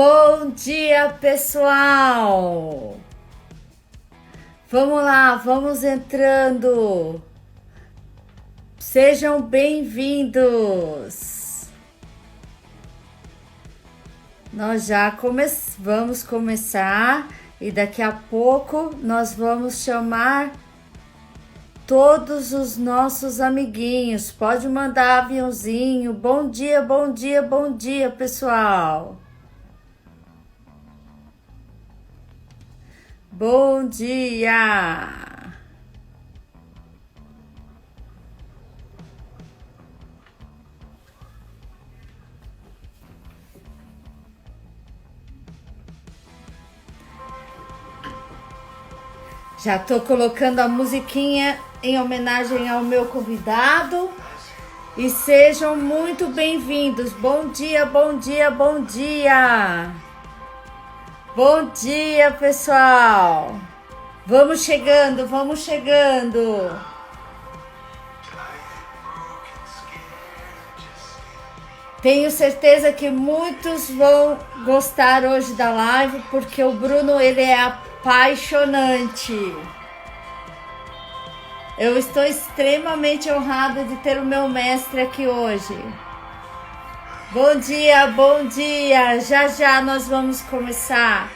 Bom dia, pessoal! Vamos lá, vamos entrando. Sejam bem-vindos. Nós já vamos começar e daqui a pouco nós vamos chamar todos os nossos amiguinhos. Pode mandar aviãozinho. Bom dia, bom dia, bom dia, pessoal. Bom dia! Já tô colocando a musiquinha em homenagem ao meu convidado e sejam muito bem-vindos. Bom dia, bom dia, bom dia! Bom dia, pessoal! Vamos chegando, vamos chegando! Tenho certeza que muitos vão gostar hoje da live, porque o Bruno, ele é apaixonante. Eu estou extremamente honrada de ter o meu mestre aqui hoje. Bom dia, bom dia! Já já nós vamos começar.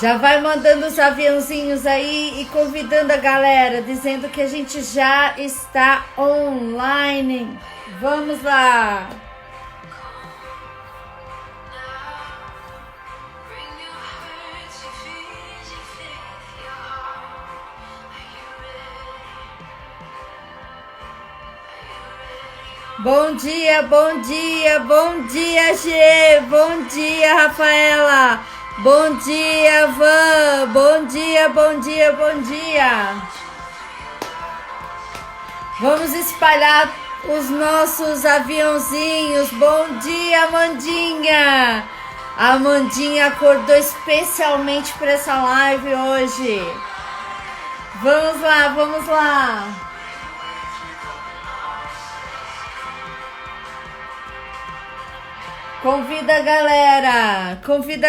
Já vai mandando os aviãozinhos aí e convidando a galera, dizendo que a gente já está online. Vamos lá! Bom dia, bom dia, bom dia, Gê! Bom dia, Rafaela! Bom dia, Van! Bom dia, bom dia, bom dia! Vamos espalhar os nossos aviãozinhos. Bom dia, Amandinha! A Amandinha acordou especialmente para essa live hoje. Vamos lá, vamos lá! Convida a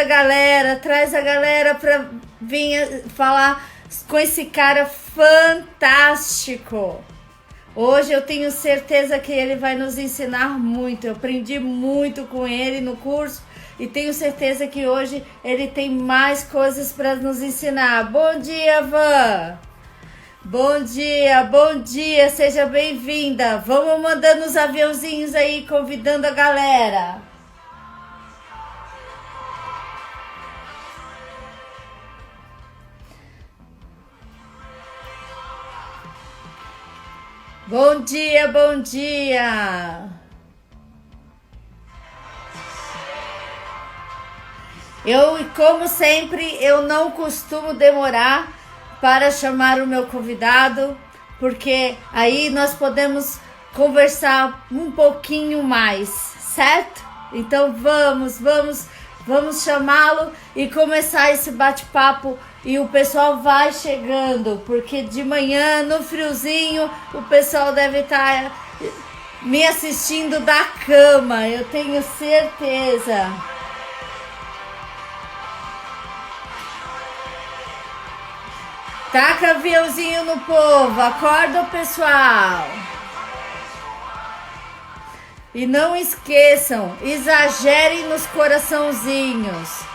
galera, traz a galera para vir falar com esse cara fantástico. Hoje eu tenho certeza que ele vai nos ensinar muito. Eu aprendi muito com ele no curso e tenho certeza que hoje ele tem mais coisas para nos ensinar. Bom dia, Van! Bom dia, seja bem-vinda. Vamos mandando os aviãozinhos aí, convidando a galera. Bom dia, bom dia! Como sempre, eu não costumo demorar para chamar o meu convidado, porque aí nós podemos conversar um pouquinho mais, certo? Então vamos chamá-lo e começar esse bate-papo. E o pessoal vai chegando, porque de manhã, no friozinho, o pessoal deve estar me assistindo da cama, eu tenho certeza. Taca aviãozinho no povo, acorda o pessoal. E não esqueçam, exagerem nos coraçãozinhos.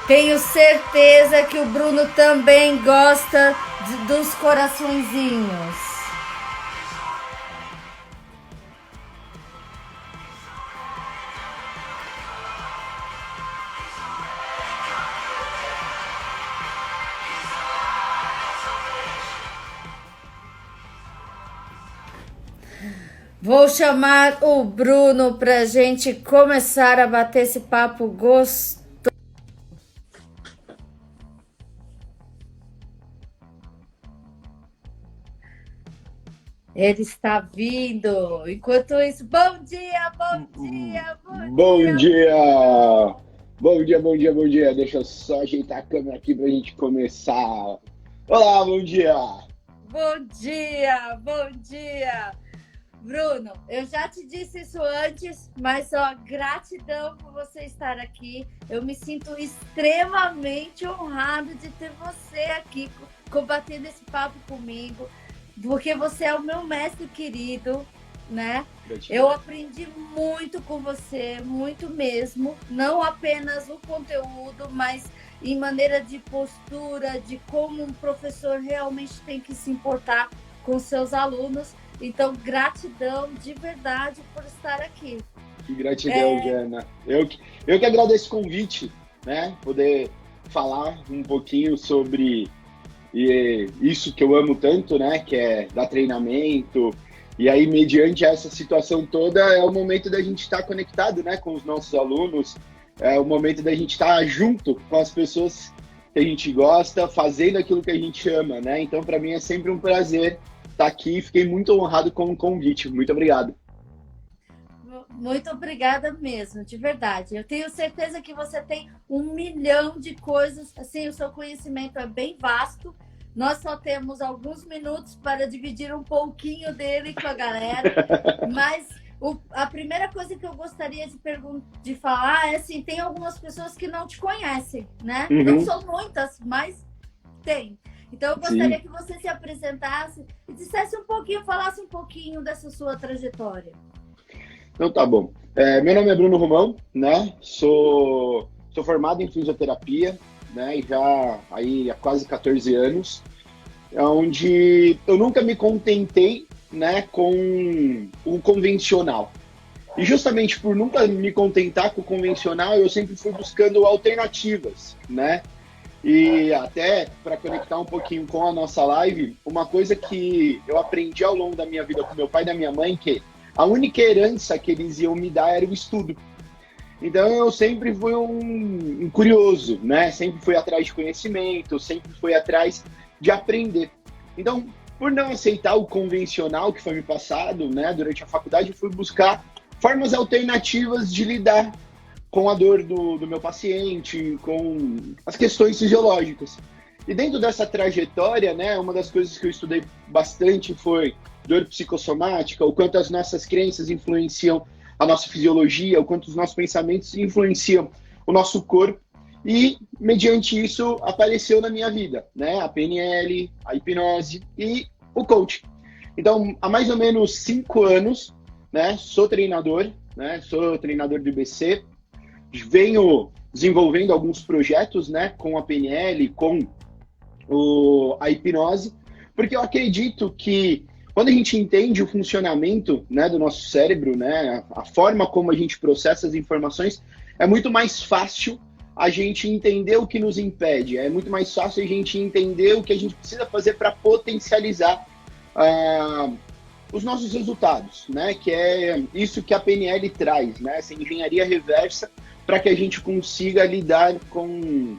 Tenho certeza que o Bruno também gosta dos coraçõezinhos. Vou chamar o Bruno para a gente começar a bater esse papo gostoso. Ele está vindo. Enquanto isso, bom dia, bom dia, bom dia. Bom dia, bom dia, bom dia. Deixa eu só ajeitar a câmera aqui pra gente começar. Olá, bom dia. Bom dia, bom dia. Bruno, eu já te disse isso antes, mas ó, gratidão por você estar aqui. Eu me sinto extremamente honrado de ter você aqui combatendo esse papo comigo, porque você é o meu mestre querido, né? Eu aprendi muito com você, muito mesmo, não apenas o conteúdo, mas em maneira de postura, de como um professor realmente tem que se importar com seus alunos. Então, gratidão de verdade por estar aqui. Que gratidão, Jana. Eu que agradeço o convite, né? Poder falar um pouquinho sobre isso que eu amo tanto, né? Que é dar treinamento. E aí, mediante essa situação toda, é o momento da gente estar conectado, né? Com os nossos alunos. É o momento da gente estar junto com as pessoas que a gente gosta, fazendo aquilo que a gente ama, né? Então, para mim, é sempre um prazer estar aqui. Fiquei muito honrado com o convite. Muito obrigado. Muito obrigada mesmo, de verdade. Eu tenho certeza que você tem 1 milhão de coisas, assim, o seu conhecimento é bem vasto. Nós só temos alguns minutos para dividir um pouquinho dele com a galera, mas a primeira coisa que eu gostaria de falar é assim, tem algumas pessoas que não te conhecem, né? Uhum. Não são muitas, mas tem. Então, eu gostaria que você se apresentasse e dissesse um pouquinho, falasse um pouquinho dessa sua trajetória. Então tá bom. Meu nome é Bruno Romão, né? Sou formado em fisioterapia, né? E já aí há quase 14 anos, onde eu nunca me contentei, né, com o convencional. E justamente por nunca me contentar com o convencional, eu sempre fui buscando alternativas, né? E até para conectar um pouquinho com a nossa live, uma coisa que eu aprendi ao longo da minha vida com meu pai e da minha mãe, que a única herança que eles iam me dar era o estudo. Então eu sempre fui um curioso, né? Sempre fui atrás de conhecimento, sempre fui atrás de aprender. Então, por não aceitar o convencional que foi me passado, né, durante a faculdade, eu fui buscar formas alternativas de lidar com a dor do meu paciente, com as questões fisiológicas. E dentro dessa trajetória, né, uma das coisas que eu estudei bastante foi dor psicossomática, o quanto as nossas crenças influenciam a nossa fisiologia, o quanto os nossos pensamentos influenciam o nosso corpo. E, mediante isso, apareceu na minha vida, né, a PNL, a hipnose e o coaching. Então, há mais ou menos 5 anos, né, sou treinador do IBC, venho desenvolvendo alguns projetos, né, com a PNL, com a hipnose, porque eu acredito que quando a gente entende o funcionamento, né, do nosso cérebro, né, a forma como a gente processa as informações, é muito mais fácil a gente entender o que nos impede, é muito mais fácil a gente entender o que a gente precisa fazer para potencializar os nossos resultados, né, que é isso que a PNL traz, né, essa engenharia reversa para que a gente consiga lidar com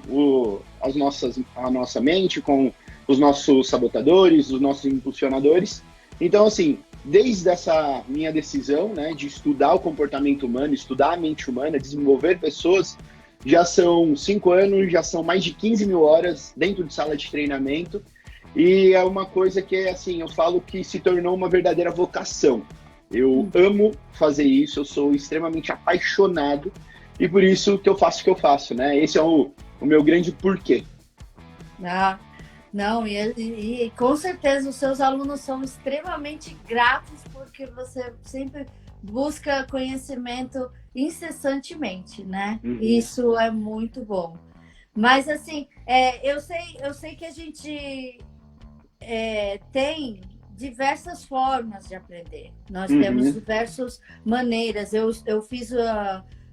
a nossa mente, com os nossos sabotadores, os nossos impulsionadores. Então, assim, desde essa minha decisão, né, de estudar o comportamento humano, estudar a mente humana, desenvolver pessoas, já são 5 anos, já são mais de 15 mil horas dentro de sala de treinamento, e é uma coisa que, assim, eu falo que se tornou uma verdadeira vocação. Eu amo fazer isso, eu sou extremamente apaixonado, e por isso que eu faço o que eu faço, né? Esse é o meu grande porquê. Não, e com certeza os seus alunos são extremamente gratos porque você sempre busca conhecimento incessantemente, né? Uhum. Isso é muito bom. Mas assim, eu sei que a gente tem diversas formas de aprender. Nós temos diversas maneiras. Eu fiz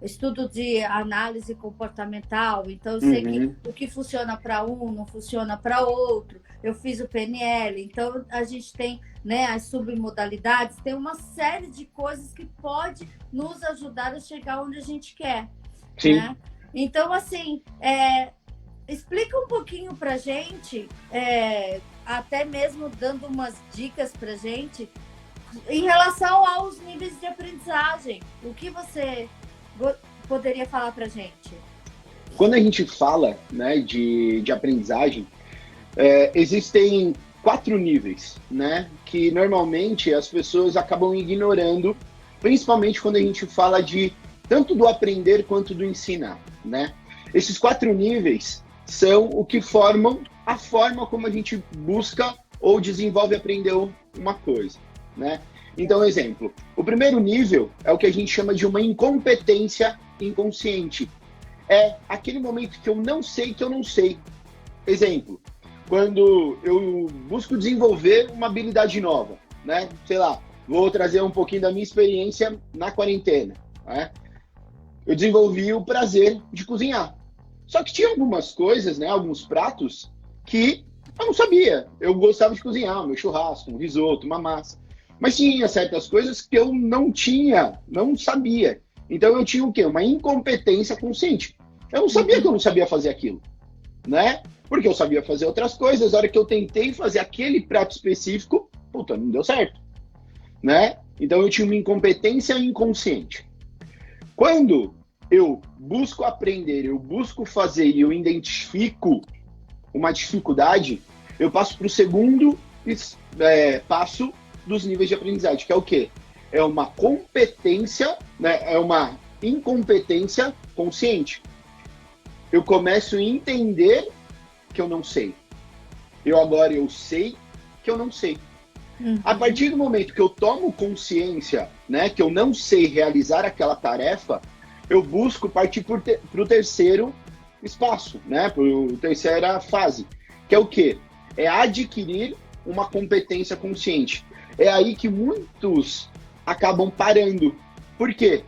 estudo de análise comportamental, então eu sei que o que funciona para um não funciona para outro. Eu fiz o PNL, então a gente tem, né, as submodalidades, tem uma série de coisas que pode nos ajudar a chegar onde a gente quer. Sim. Né? Então, assim, explica um pouquinho pra gente, até mesmo dando umas dicas pra gente, em relação aos níveis de aprendizagem. O que você poderia falar pra gente? Quando a gente fala, né, de aprendizagem, existem 4 níveis, né? Que normalmente as pessoas acabam ignorando, principalmente quando a gente fala de tanto do aprender quanto do ensinar, né? Esses 4 níveis são o que formam a forma como a gente busca ou desenvolve aprender uma coisa, né? Então, exemplo, o primeiro nível é o que a gente chama de uma incompetência inconsciente. É aquele momento que eu não sei que eu não sei. Exemplo, quando eu busco desenvolver uma habilidade nova, né? Sei lá, vou trazer um pouquinho da minha experiência na quarentena, né? Eu desenvolvi o prazer de cozinhar. Só que tinha algumas coisas, né? Alguns pratos que eu não sabia. Eu gostava de cozinhar, meu churrasco, um risoto, uma massa. Mas tinha certas coisas que eu não tinha, não sabia. Então eu tinha o quê? Uma incompetência consciente. Eu não sabia que eu não sabia fazer aquilo, né? Porque eu sabia fazer outras coisas. A hora que eu tentei fazer aquele prato específico, puta, não deu certo, né? Então eu tinha uma incompetência inconsciente. Quando eu busco aprender, eu busco fazer e eu identifico uma dificuldade, eu passo para o segundo passo dos níveis de aprendizagem, que é o quê? É uma competência, né? É uma incompetência consciente. Eu começo a entender que eu não sei. Eu sei que eu não sei. A partir do momento que eu tomo consciência, né, que eu não sei realizar aquela tarefa, eu busco partir para o terceiro espaço, né, para a terceira fase, que é o quê? É adquirir uma competência consciente. É aí que muitos acabam parando. Por quê?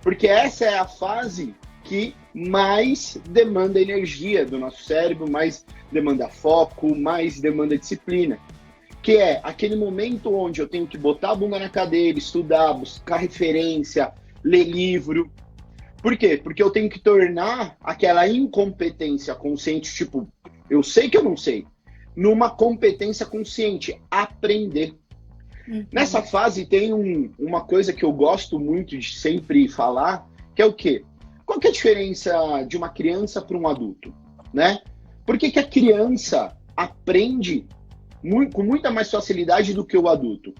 Porque essa é a fase que mais demanda energia do nosso cérebro, mais demanda foco, mais demanda disciplina. Que é aquele momento onde eu tenho que botar a bunda na cadeira, estudar, buscar referência, ler livro. Por quê? Porque eu tenho que tornar aquela incompetência consciente, tipo, eu sei que eu não sei, numa competência consciente, aprender. Nessa fase tem uma coisa que eu gosto muito de sempre falar, que é o quê? Qual que é a diferença de uma criança para um adulto, né? Por que a criança aprende com muita mais facilidade do que o adulto?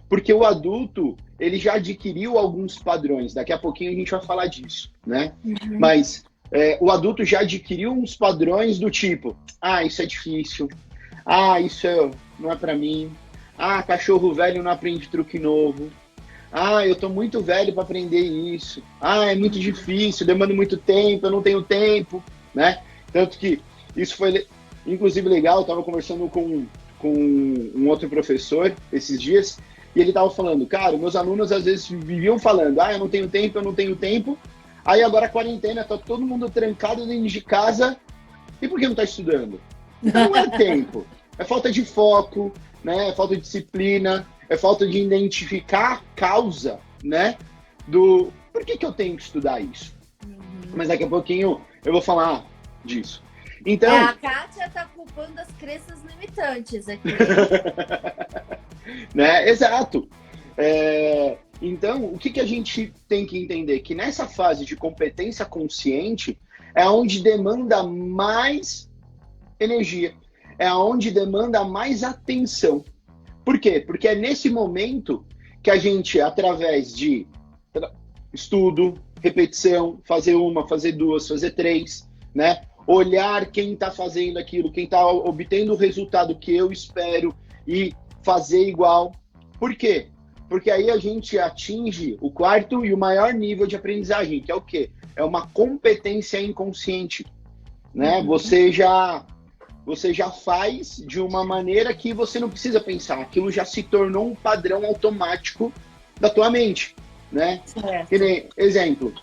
Porque o adulto, ele já adquiriu alguns padrões, daqui a pouquinho a gente vai falar disso, né? Mas o adulto já adquiriu uns padrões do tipo, isso é difícil, isso não é para mim, cachorro velho não aprende truque novo, eu tô muito velho para aprender isso, é muito difícil, demanda muito tempo, eu não tenho tempo, né? Tanto que isso foi, inclusive, legal. Eu tava conversando com um outro professor esses dias, e ele tava falando, cara, meus alunos às vezes viviam falando, eu não tenho tempo, eu não tenho tempo, aí agora a quarentena, tá todo mundo trancado dentro de casa, e por que não tá estudando? Não é tempo, é falta de foco, né? É falta de disciplina, é falta de identificar a causa, né? Do por que eu tenho que estudar isso. Mas daqui a pouquinho eu vou falar disso. Então, a Kátia tá culpando as crenças limitantes aqui. Né? Exato. Então, o que a gente tem que entender? Que nessa fase de competência consciente é onde demanda mais energia, é onde demanda mais atenção. Por quê? Porque é nesse momento que a gente, através de estudo, repetição, fazer uma, fazer duas, fazer três, né? Olhar quem está fazendo aquilo, quem está obtendo o resultado que eu espero e fazer igual. Por quê? Porque aí a gente atinge o quarto e o maior nível de aprendizagem, que é o quê? É uma competência inconsciente, né? Você já faz de uma maneira que você não precisa pensar. Aquilo já se tornou um padrão automático da tua mente, né? Que nem, exemplo,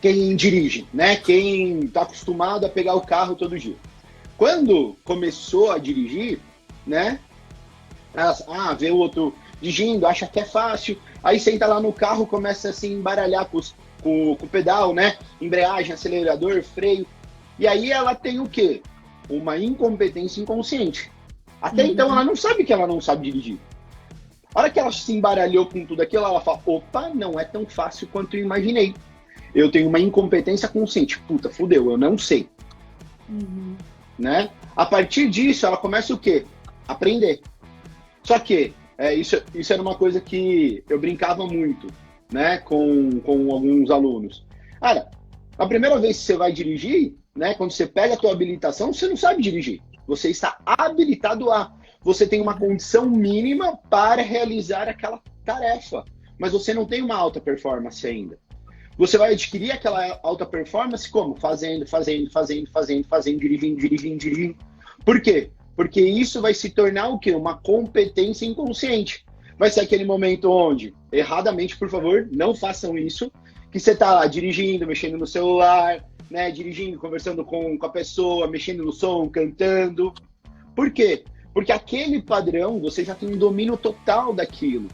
quem dirige, né? Quem está acostumado a pegar o carro todo dia. Quando começou a dirigir, né? Vê o outro dirigindo, acha que é fácil, aí senta lá no carro, começa a se embaralhar com o pedal, né? Embreagem, acelerador, freio. E aí ela tem o quê? Uma incompetência inconsciente. Até então ela não sabe que ela não sabe dirigir. A hora que ela se embaralhou com tudo aquilo, ela fala, opa, não é tão fácil quanto eu imaginei. Eu tenho uma incompetência consciente. Puta, fudeu, eu não sei. Né? A partir disso, ela começa o quê? aprender. Só que isso era uma coisa que eu brincava muito, né, com alguns alunos. Cara, a primeira vez que você vai dirigir, né, quando você pega a tua habilitação, você não sabe dirigir. Você está habilitado a. Você tem uma condição mínima para realizar aquela tarefa, mas você não tem uma alta performance ainda. Você vai adquirir aquela alta performance como? Fazendo, dirigindo. Por quê? Porque isso vai se tornar o quê? Uma competência inconsciente. Vai ser aquele momento onde, erradamente, por favor, não façam isso, que você está lá dirigindo, mexendo no celular, né, dirigindo, conversando com a pessoa, mexendo no som, cantando. Por quê? Porque aquele padrão, você já tem um domínio total daquilo.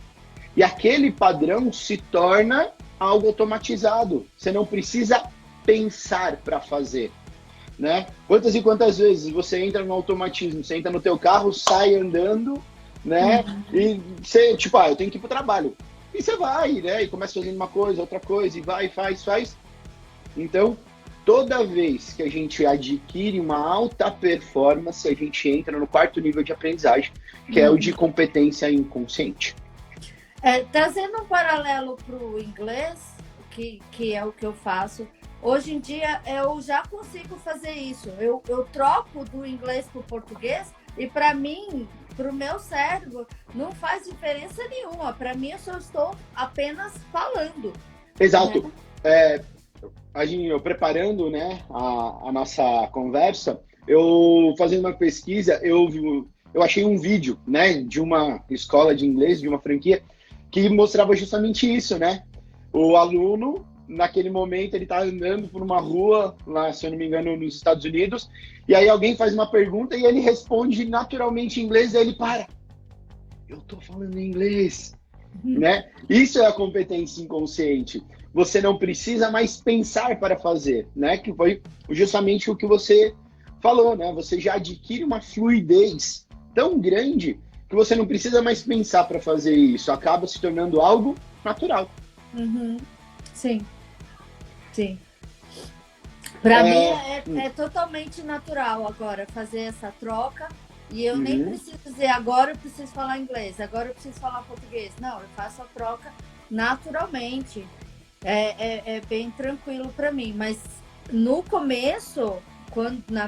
E aquele padrão se torna algo automatizado. Você não precisa pensar para fazer, né? Quantas e quantas vezes você entra no automatismo, você entra no teu carro, sai andando, né? E você, tipo, eu tenho que ir pro trabalho. E você vai, né? E começa fazendo uma coisa, outra coisa, e vai, faz. Então, toda vez que a gente adquire uma alta performance, a gente entra no quarto nível de aprendizagem, que é o de competência inconsciente. Trazendo um paralelo para o inglês, que é o que eu faço, hoje em dia eu já consigo fazer isso. Eu troco do inglês para o português e para mim, para o meu cérebro, não faz diferença nenhuma. Para mim, eu só estou apenas falando. Exato. Né? Eu preparando, né, a nossa conversa, eu fazendo uma pesquisa, eu achei um vídeo, né, de uma escola de inglês, de uma franquia, que mostrava justamente isso, né? O aluno, naquele momento, ele tá andando por uma rua, lá, se eu não me engano, nos Estados Unidos, e aí alguém faz uma pergunta e ele responde naturalmente em inglês, e aí ele para. Eu tô falando em inglês, né? Isso é a competência inconsciente. Você não precisa mais pensar para fazer, né? Que foi justamente o que você falou, né? Você já adquire uma fluidez tão grande que você não precisa mais pensar para fazer isso. Acaba se tornando algo natural. Sim. Para mim é totalmente natural agora fazer essa troca. E eu nem preciso dizer, agora eu preciso falar inglês, agora eu preciso falar português. Não, eu faço a troca naturalmente. É bem tranquilo para mim. Mas no começo,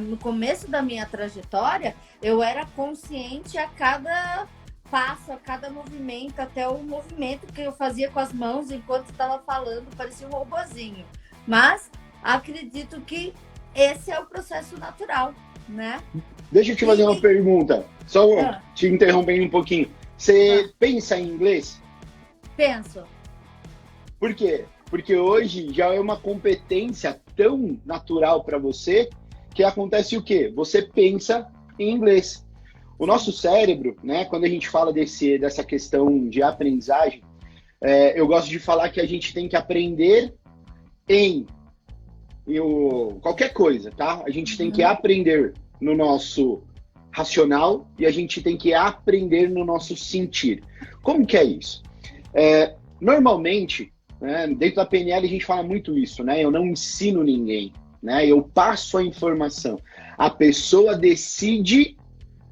no começo da minha trajetória, eu era consciente a cada passo, a cada movimento, até o movimento que eu fazia com as mãos enquanto estava falando, parecia um robozinho. Mas acredito que esse é o processo natural, né? Deixa eu te fazer uma pergunta, só te interrompendo um pouquinho. Você pensa em inglês? Penso. Por quê? Porque hoje já é uma competência tão natural para você que acontece o quê? Você pensa em inglês. O nosso cérebro, né, quando a gente fala dessa questão de aprendizagem, eu gosto de falar que a gente tem que aprender em qualquer coisa, tá? A gente tem que aprender no nosso racional e a gente tem que aprender no nosso sentir. Como que é isso? Normalmente, né, dentro da PNL a gente fala muito isso, né? Eu não ensino ninguém, né? Eu passo a informação. A pessoa decide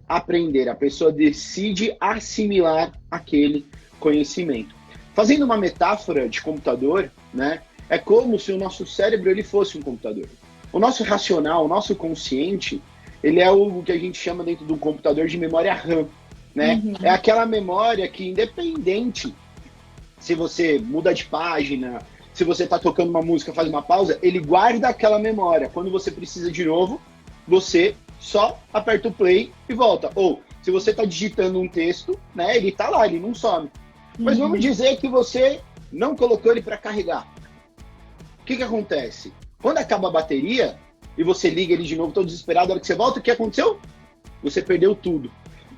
aprender, a pessoa decide assimilar aquele conhecimento. Fazendo uma metáfora de computador, né? É como se o nosso cérebro ele fosse um computador. O nosso racional, o nosso consciente, ele é o que a gente chama dentro do computador de memória RAM, né? É aquela memória que, independente se você muda de página, se você está tocando uma música, faz uma pausa, ele guarda aquela memória. Quando você precisa de novo, você só aperta o play e volta. Ou, se você está digitando um texto, né, ele está lá, ele não some. Mas vamos dizer que você não colocou ele para carregar. O que acontece? Quando acaba a bateria e você liga ele de novo todo desesperado, na hora que você volta, o que aconteceu? Você perdeu tudo.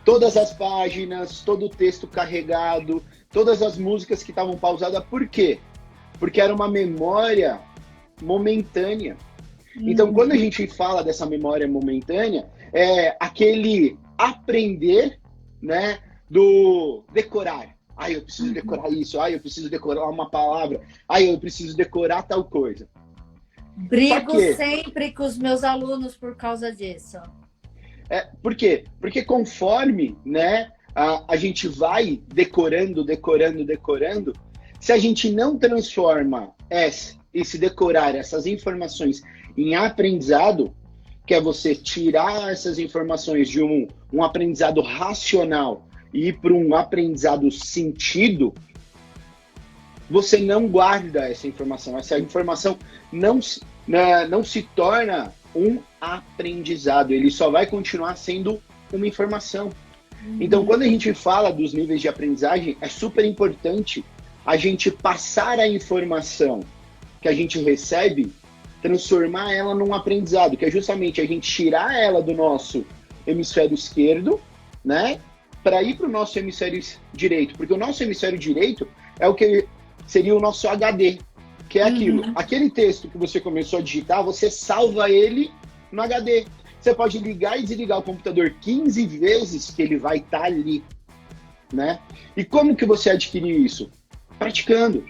Todas as páginas, todo o texto carregado, todas as músicas que estavam pausadas. Por quê? Porque era uma memória momentânea. Então, quando a gente fala dessa memória momentânea, é aquele aprender, né, do decorar. Eu preciso decorar isso. Eu preciso decorar uma palavra. Eu preciso decorar tal coisa. Brigo sempre com os meus alunos por causa disso. Por quê? Porque conforme, né, a gente vai decorando, se a gente não transforma esse decorar, essas informações em aprendizado, que é você tirar essas informações de um aprendizado racional e ir para um aprendizado sentido, você não guarda essa informação não se torna um aprendizado, ele só vai continuar sendo uma informação. Então, quando a gente fala dos níveis de aprendizagem, é super importante a gente passar a informação que a gente recebe, transformar ela num aprendizado, que é justamente a gente tirar ela do nosso hemisfério esquerdo, né, para ir para o nosso hemisfério direito, porque o nosso hemisfério direito é o que seria o nosso HD, que é aquele texto que você começou a digitar, você salva ele no HD. Você pode ligar e desligar o computador 15 vezes que ele vai estar ali, né? E como que você adquire isso? Praticando,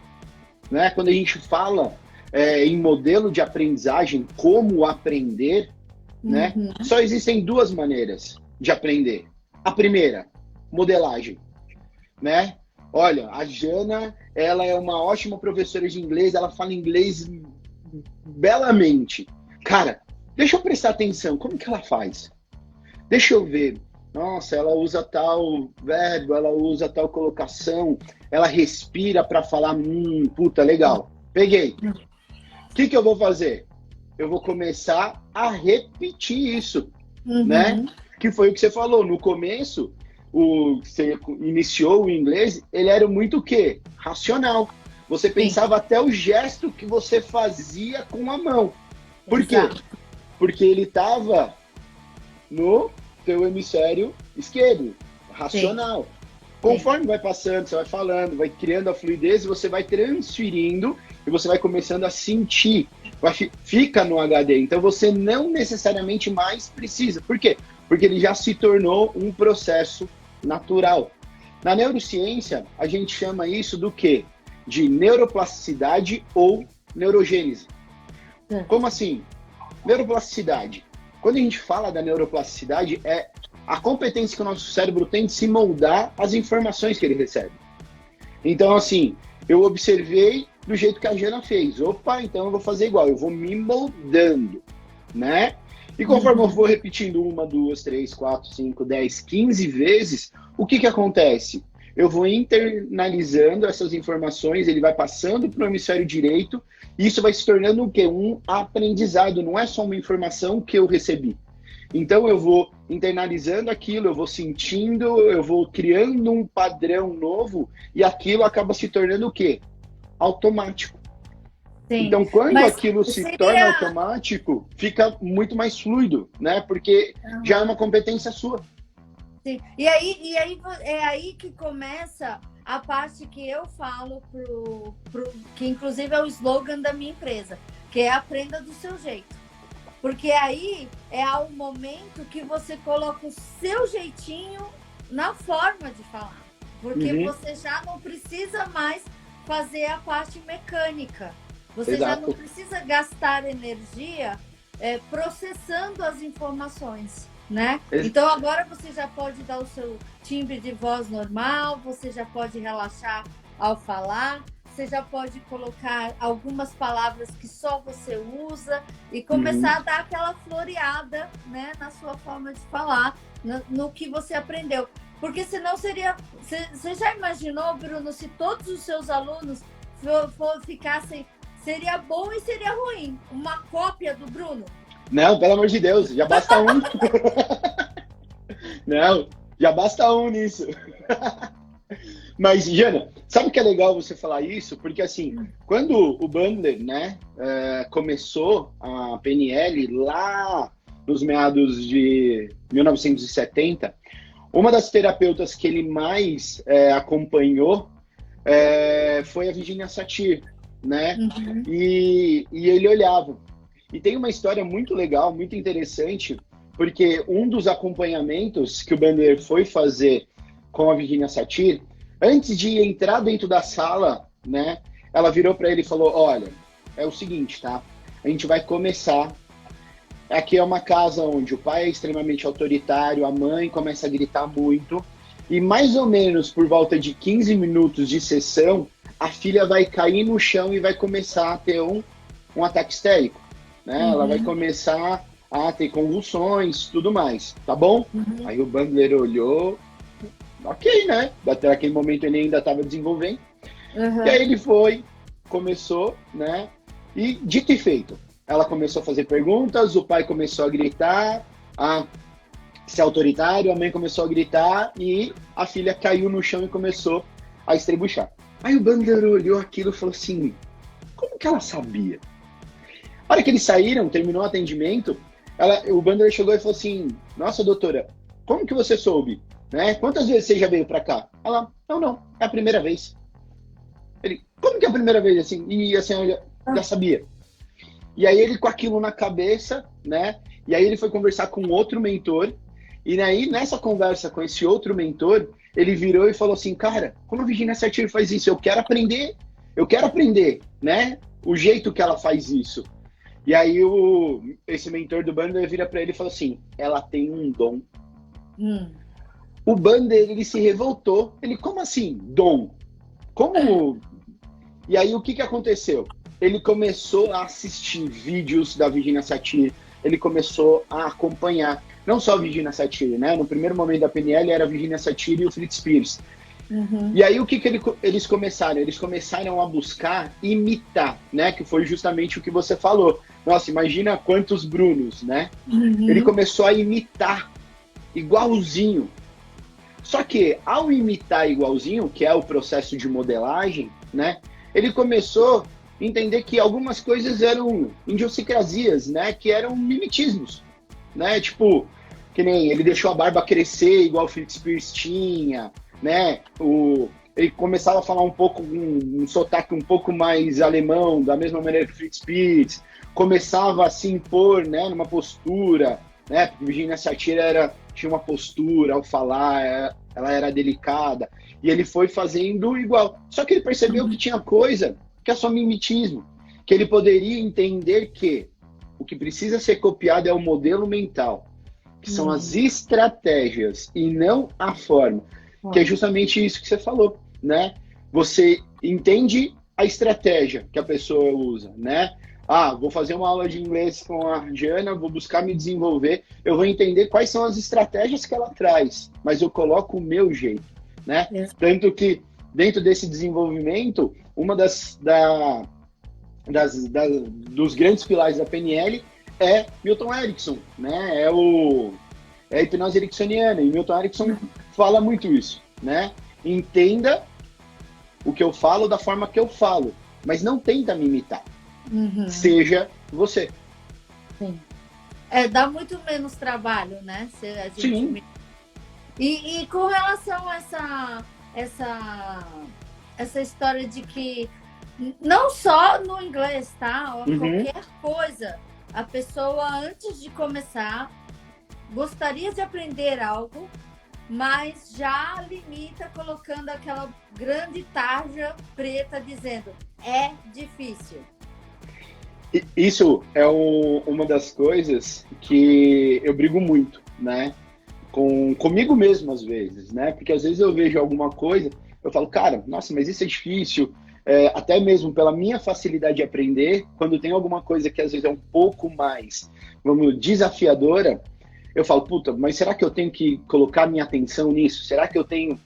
né? Quando a gente fala em modelo de aprendizagem, como aprender, né? Só existem duas maneiras de aprender. A primeira, modelagem, né? Olha, a Jana, ela é uma ótima professora de inglês, ela fala inglês belamente. Cara, deixa eu prestar atenção, como que ela faz? Deixa eu ver. Nossa, ela usa tal verbo, ela usa tal colocação, ela respira para falar, puta, legal. Peguei. O que eu vou fazer? Eu vou começar a repetir isso, né? Que foi o que você falou. No começo, você iniciou o inglês, ele era muito o quê? Racional. Você pensava até o gesto que você fazia com a mão. Por quê? Porque ele estava no teu hemisfério esquerdo, racional. Sim. Conforme vai passando, você vai falando, vai criando a fluidez, você vai transferindo e você vai começando a sentir. Fica no HD. Então você não necessariamente mais precisa. Por quê? Porque ele já se tornou um processo natural. Na neurociência, a gente chama isso do quê? De neuroplasticidade ou neurogênese. Como assim? Neuroplasticidade. Quando a gente fala da neuroplasticidade, é a competência que o nosso cérebro tem de se moldar às informações que ele recebe. Então, assim, eu observei do jeito que a Jana fez. Opa, então eu vou fazer igual, eu vou me moldando, né? E conforme eu vou repetindo 1, 2, 3, 4, 5, 10, 15 vezes, o que acontece? Eu vou internalizando essas informações, ele vai passando para o hemisfério direito, e isso vai se tornando o quê? Um aprendizado, não é só uma informação que eu recebi. Então eu vou internalizando aquilo, eu vou sentindo, eu vou criando um padrão novo, e aquilo acaba se tornando o quê? Automático. Sim, então, quando aquilo se torna automático, fica muito mais fluido, né? Porque já é uma competência sua. Sim. E aí é aí que começa a parte que eu falo que inclusive é o slogan da minha empresa, que é aprenda do seu jeito. Porque aí é o momento que você coloca o seu jeitinho na forma de falar. Porque você já não precisa mais fazer a parte mecânica. Você já não precisa gastar energia processando as informações, né? Então agora você já pode dar o seu timbre de voz normal, você já pode relaxar ao falar, você já pode colocar algumas palavras que só você usa e começar a dar aquela floreada, né, na sua forma de falar, no que você aprendeu. Porque senão seria... Você já imaginou, Bruno, se todos os seus alunos ficassem... Seria bom e seria ruim. Uma cópia do Bruno? Não, pelo amor de Deus, já basta um. Não, já basta um nisso. Mas, Jana, sabe o que é legal você falar isso? Porque, assim, quando o Bandler, né, começou a PNL lá nos meados de 1970, uma das terapeutas que ele mais acompanhou foi a Virginia Satir, né? E ele olhava. E tem uma história muito legal, muito interessante, porque um dos acompanhamentos que o Bandler foi fazer com a Virginia Satir, antes de entrar dentro da sala, né, ela virou para ele e falou: olha, é o seguinte, tá? A gente vai começar aqui é uma casa onde o pai é extremamente autoritário, a mãe começa a gritar muito, e mais ou menos por volta de 15 minutos de sessão, a filha vai cair no chão e vai começar a ter um ataque histérico, né? Ela vai começar a ter convulsões, tudo mais, tá bom? Aí o Bandler olhou, ok, né? Até aquele momento ele ainda estava desenvolvendo. E aí ele foi, começou, né? E dito e feito, ela começou a fazer perguntas, o pai começou a gritar, a ser autoritário, a mãe começou a gritar e a filha caiu no chão e começou a estrebuchar. Aí o Bandler olhou aquilo e falou assim, como que ela sabia? A hora que eles saíram, terminou o atendimento, o Bandler chegou e falou assim, nossa, doutora, como que você soube? Né? Quantas vezes você já veio pra cá? Ela, não, é a primeira vez. Ele, como que é a primeira vez? Assim, e a senhora já sabia. E aí ele com aquilo na cabeça, né? E aí ele foi conversar com outro mentor, e aí nessa conversa com esse outro mentor, ele virou e falou assim, cara, como a Virginia Satir faz isso? Eu quero aprender, né? O jeito que ela faz isso. E aí esse mentor do Bandler vira para ele e fala assim, ela tem um dom. O Bandler, ele se revoltou. Ele, como assim, dom? Como? E aí o que aconteceu? Ele começou a assistir vídeos da Virginia Satir, ele começou a acompanhar, não só a Virginia Satir, né? No primeiro momento da PNL era a Virginia Satir e o Fritz Perls. E aí o que eles começaram? Eles começaram a buscar imitar, né? Que foi justamente o que você falou. Nossa, imagina quantos Brunos, né? Ele começou a imitar igualzinho. Só que ao imitar igualzinho, que é o processo de modelagem, né? Ele começou a entender que algumas coisas eram idiosincrasias, né? Que eram mimetismos, né? Tipo, que nem ele deixou a barba crescer igual o Fritz Perls tinha, né? Ele começava a falar um pouco, um sotaque um pouco mais alemão, da mesma maneira que o Fritz Perls, começava a se impor, né, numa postura, né? Porque Virginia Satir tinha uma postura ao falar, ela era delicada, e ele foi fazendo igual. Só que ele percebeu que tinha coisa que é só mimetismo, que ele poderia entender que o que precisa ser copiado é o modelo mental, que são as estratégias e não a forma. Que é justamente isso que você falou, né? Você entende a estratégia que a pessoa usa, né? Ah, vou fazer uma aula de inglês com a Jana, vou buscar me desenvolver, eu vou entender quais são as estratégias que ela traz, mas eu coloco o meu jeito, né? Tanto que dentro desse desenvolvimento, uma dos grandes pilares da PNL é Milton Erickson, né? É a hipnose ericksoniana, e Milton Erickson fala muito isso, né? Entenda o que eu falo da forma que eu falo, mas não tenta me imitar. Seja você. Sim. Dá muito menos trabalho, né? Se a gente... Sim. E com relação a essa história de que não só no inglês, tá? Qualquer coisa, a pessoa antes de começar gostaria de aprender algo, mas já limita colocando aquela grande tarja preta dizendo é difícil. Isso é uma das coisas que eu brigo muito, né? Comigo mesmo às vezes, né? Porque às vezes eu vejo alguma coisa, eu falo, cara, nossa, mas isso é difícil, até mesmo pela minha facilidade de aprender, quando tem alguma coisa que às vezes é um pouco mais, vamos, desafiadora, eu falo, puta, mas será que eu tenho que colocar minha atenção nisso? Será que eu tenho...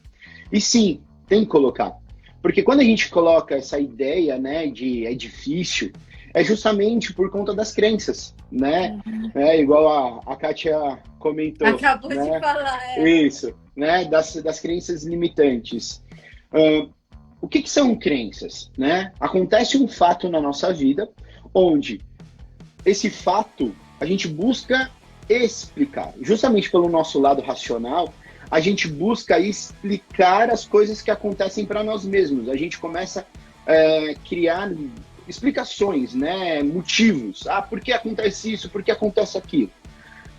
E sim, tem que colocar. Porque quando a gente coloca essa ideia, né, de é difícil, é justamente por conta das crenças, né? Igual a Kátia comentou. Acabou né? de falar. Isso, né? Das crenças limitantes. O que são crenças, né? Acontece um fato na nossa vida, onde esse fato a gente busca explicar. Justamente pelo nosso lado racional, a gente busca explicar as coisas que acontecem para nós mesmos. A gente começa a criar explicações, né? Motivos. Ah, por que acontece isso? Por que acontece aquilo?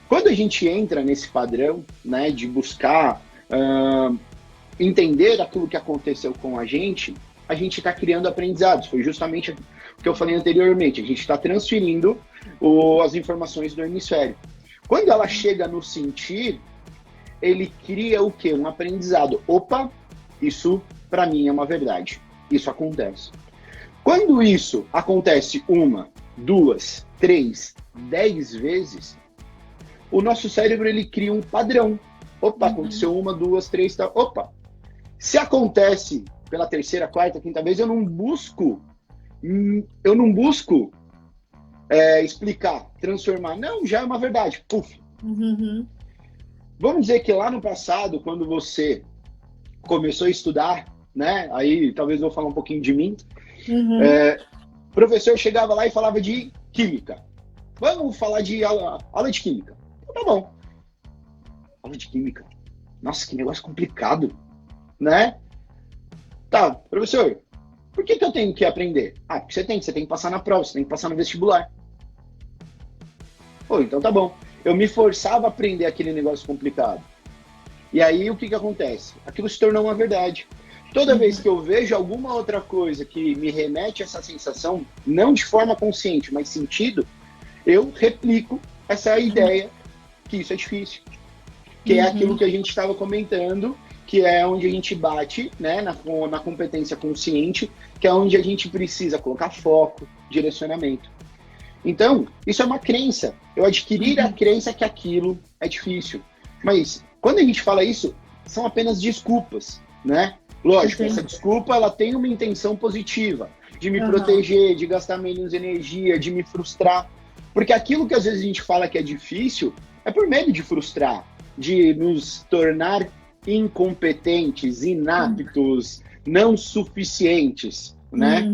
Quando a gente entra nesse padrão, né, de buscar entender aquilo que aconteceu com a gente está criando aprendizados. Foi justamente o que eu falei anteriormente. A gente está transferindo as informações do hemisfério. Quando ela chega no sentir, ele cria o quê? Um aprendizado. Opa, isso para mim é uma verdade. Isso acontece. Quando isso acontece 1, 2, 3, 10 vezes, o nosso cérebro ele cria um padrão. Opa, aconteceu 1, 2, 3, tá. Opa. Se acontece pela terceira, quarta, quinta vez, eu não busco explicar, transformar. Não, já é uma verdade. Puf. Vamos dizer que lá no passado, quando você começou a estudar, né? Aí talvez eu vou falar um pouquinho de mim. O professor chegava lá e falava de química. Vamos falar de aula de química. Então, tá bom. Aula de química. Nossa, que negócio complicado, né? Tá, professor, por que eu tenho que aprender? Ah, porque você tem que passar na prova, você tem que passar no vestibular. Pô, então tá bom. Eu me forçava a aprender aquele negócio complicado. E aí, o que acontece? Aquilo se tornou uma verdade. Toda vez que eu vejo alguma outra coisa que me remete a essa sensação, não de forma consciente, mas sentido, eu replico essa ideia que isso é difícil. Que é aquilo que a gente estava comentando, que é onde a gente bate, né, na competência consciente, que é onde a gente precisa colocar foco, direcionamento. Então, isso é uma crença. Eu adquirir a crença que aquilo é difícil. Mas, quando a gente fala isso, são apenas desculpas, né? Lógico, essa desculpa, ela tem uma intenção positiva, de me proteger, de gastar menos energia, de me frustrar. Porque aquilo que às vezes a gente fala que é difícil, é por medo de frustrar, de nos tornar incompetentes, inaptos, não suficientes, né?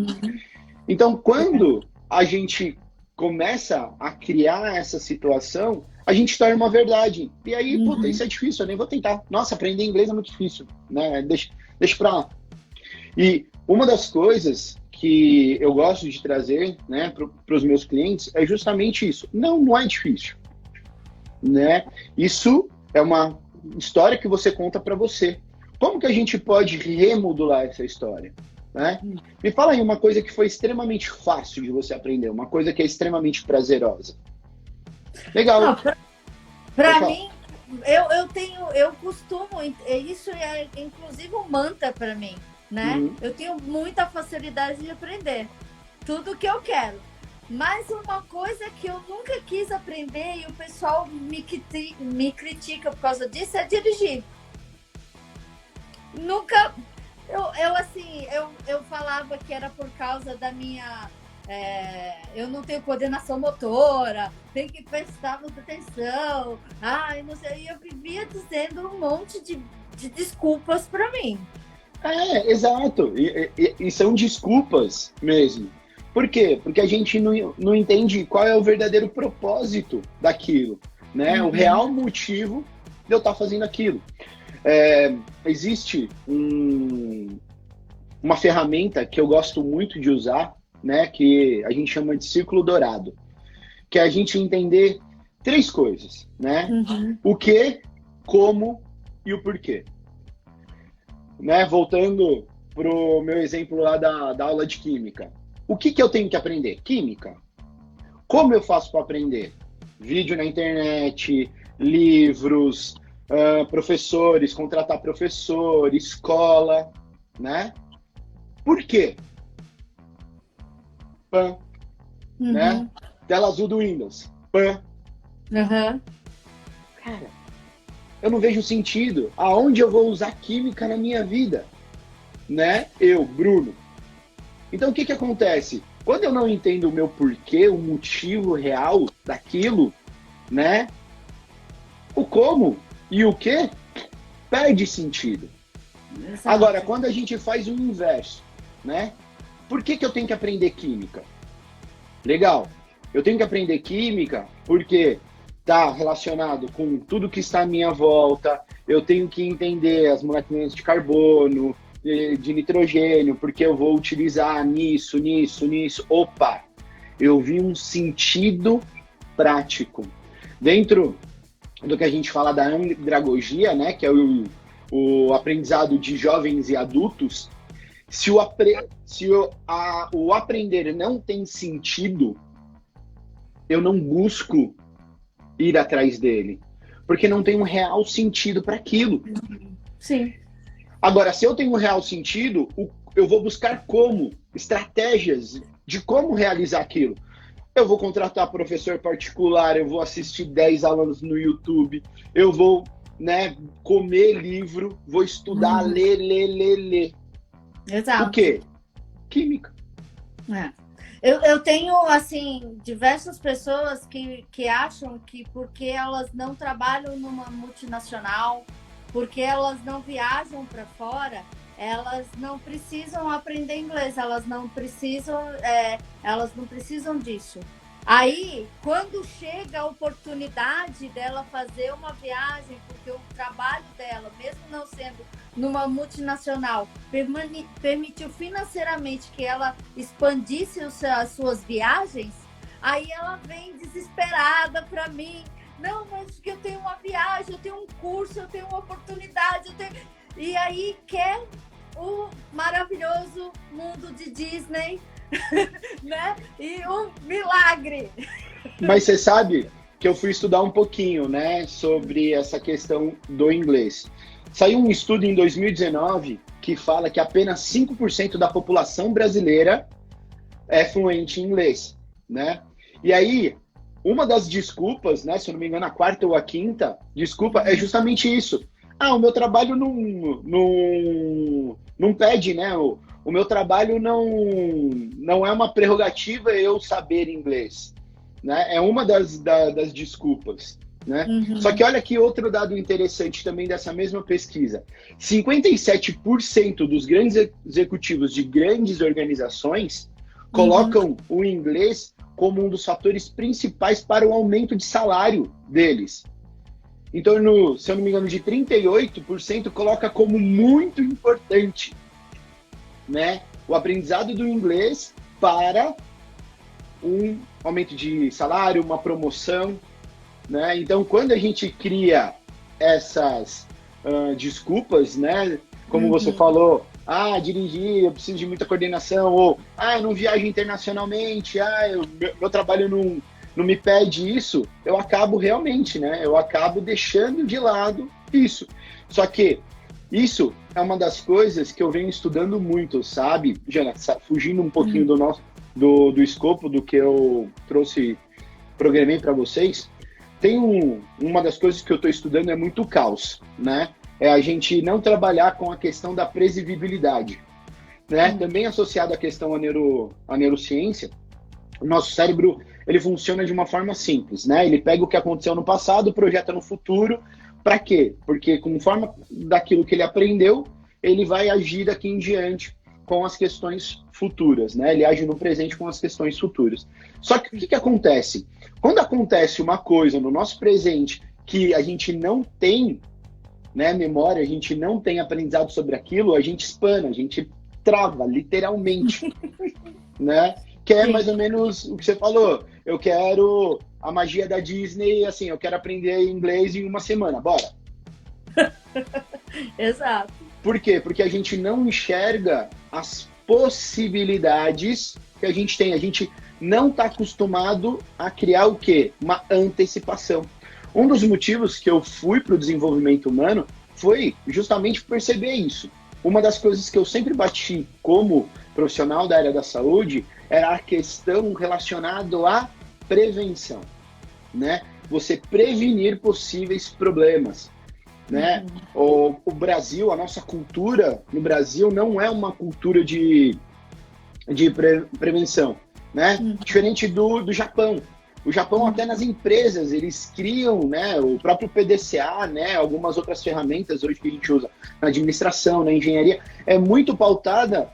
Então, quando a gente começa a criar essa situação, a gente torna uma verdade. E aí, puta, isso é difícil, eu nem vou tentar. Nossa, aprender inglês é muito difícil, né? Deixa pra lá. E uma das coisas que eu gosto de trazer, né, para os meus clientes é justamente isso. Não é difícil, né? Isso é uma história que você conta para você. Como que a gente pode remodular essa história, né? Me fala aí uma coisa que foi extremamente fácil de você aprender, uma coisa que é extremamente prazerosa. Legal. Para mim, eu costumo, isso é inclusive um mantra para mim, né? Eu tenho muita facilidade de aprender tudo que eu quero. Mas uma coisa que eu nunca quis aprender e o pessoal me critica por causa disso é dirigir. Nunca. Eu falava que era por causa da minha. Eu não tenho coordenação motora, tenho que prestar muita atenção. Não sei. E eu vivia dizendo um monte de desculpas para mim. Exato. E são desculpas mesmo. Por quê? Porque a gente não entende qual é o verdadeiro propósito daquilo, né? O real motivo de eu estar fazendo aquilo. Existe uma ferramenta que eu gosto muito de usar, né? Que a gente chama de círculo dourado, que é a gente entender 3 coisas, né? O que, como e o porquê. Né? Voltando pro meu exemplo lá da aula de química. O que eu tenho que aprender? Química. Como eu faço para aprender? Vídeo na internet, livros, professores, contratar professor, escola, né? Por quê? Pan. Né? Tela azul do Windows. Pan. Cara, eu não vejo sentido. Aonde eu vou usar química na minha vida? Né? Eu, Bruno. Então, o que acontece? Quando eu não entendo o meu porquê, o motivo real daquilo, né? O como e o que perde sentido. Exato. Agora, quando a gente faz o inverso, né? Por que eu tenho que aprender química? Legal. Eu tenho que aprender química porque está relacionado com tudo que está à minha volta. Eu tenho que entender as moléculas de carbono, de nitrogênio, porque eu vou utilizar nisso. Opa, eu vi um sentido prático. Dentro do que a gente fala da andragogia, né, que é o aprendizado de jovens e adultos, se o aprender não tem sentido, eu não busco ir atrás dele, porque não tem um real sentido para aquilo. Sim. Agora, se eu tenho um real sentido, eu vou buscar estratégias de como realizar aquilo. Eu vou contratar professor particular, eu vou assistir 10 alunos no YouTube, eu vou, né, comer livro, vou estudar, ler. Exato. O quê? Química. É. Eu tenho, assim, diversas pessoas que acham que porque elas não trabalham numa multinacional, porque elas não viajam para fora, elas não precisam aprender inglês, elas não precisam disso. Aí, quando chega a oportunidade dela fazer uma viagem, porque o trabalho dela, mesmo não sendo numa multinacional, permitiu financeiramente que ela expandisse as suas viagens, aí ela vem desesperada para mim. Não, mas eu tenho uma viagem, eu tenho um curso, eu tenho uma oportunidade, e aí quer o maravilhoso mundo de Disney, né? E um milagre. Mas você sabe que eu fui estudar um pouquinho, né, sobre essa questão do inglês. Saiu um estudo em 2019 que fala que apenas 5% da população brasileira é fluente em inglês, né? E aí, uma das desculpas, né, se eu não me engano, a quarta ou a quinta desculpa é justamente isso. O meu trabalho não pede, né? O meu trabalho não é uma prerrogativa eu saber inglês, né? É uma das desculpas, né? Só que olha aqui outro dado interessante também dessa mesma pesquisa. 57% dos grandes executivos de grandes organizações colocam o inglês como um dos fatores principais para o aumento de salário deles. Então, se eu não me engano, de 38% coloca como muito importante, né, o aprendizado do inglês para um aumento de salário, uma promoção, né? Então, quando a gente cria essas desculpas, né, como você falou, dirigir, eu preciso de muita coordenação, ou eu não viajo internacionalmente, meu trabalho não me pede isso, eu acabo realmente, né? Eu acabo deixando de lado isso. Só que isso é uma das coisas que eu venho estudando muito, sabe, Jana? Fugindo um pouquinho do escopo do que eu programei para vocês, tem uma das coisas que eu estou estudando é muito caos, né? É a gente não trabalhar com a questão da previsibilidade, né? Também associado à questão à neurociência, o nosso cérebro, ele funciona de uma forma simples, né? Ele pega o que aconteceu no passado, projeta no futuro. Para quê? Porque conforme daquilo que ele aprendeu, ele vai agir daqui em diante com as questões futuras, né? Ele age no presente com as questões futuras. Só que o que acontece? Quando acontece uma coisa no nosso presente que a gente não tem, né, memória, a gente não tem aprendizado sobre aquilo, a gente espana, a gente trava, literalmente, né? Que é mais ou menos o que você falou. Eu quero a magia da Disney, assim, eu quero aprender inglês em uma semana, bora. Exato. Por quê? Porque a gente não enxerga as possibilidades que a gente tem. A gente não está acostumado a criar o quê? Uma antecipação. Um dos motivos que eu fui para o desenvolvimento humano foi justamente perceber isso. Uma das coisas que eu sempre bati como profissional da área da saúde era a questão relacionada à prevenção, né? Você prevenir possíveis problemas, né? O Brasil, a nossa cultura no Brasil não é uma cultura de prevenção, né? Diferente do Japão. O Japão, até nas empresas, eles criam, né, o próprio PDCA, né, algumas outras ferramentas hoje que a gente usa na administração, na engenharia, é muito pautada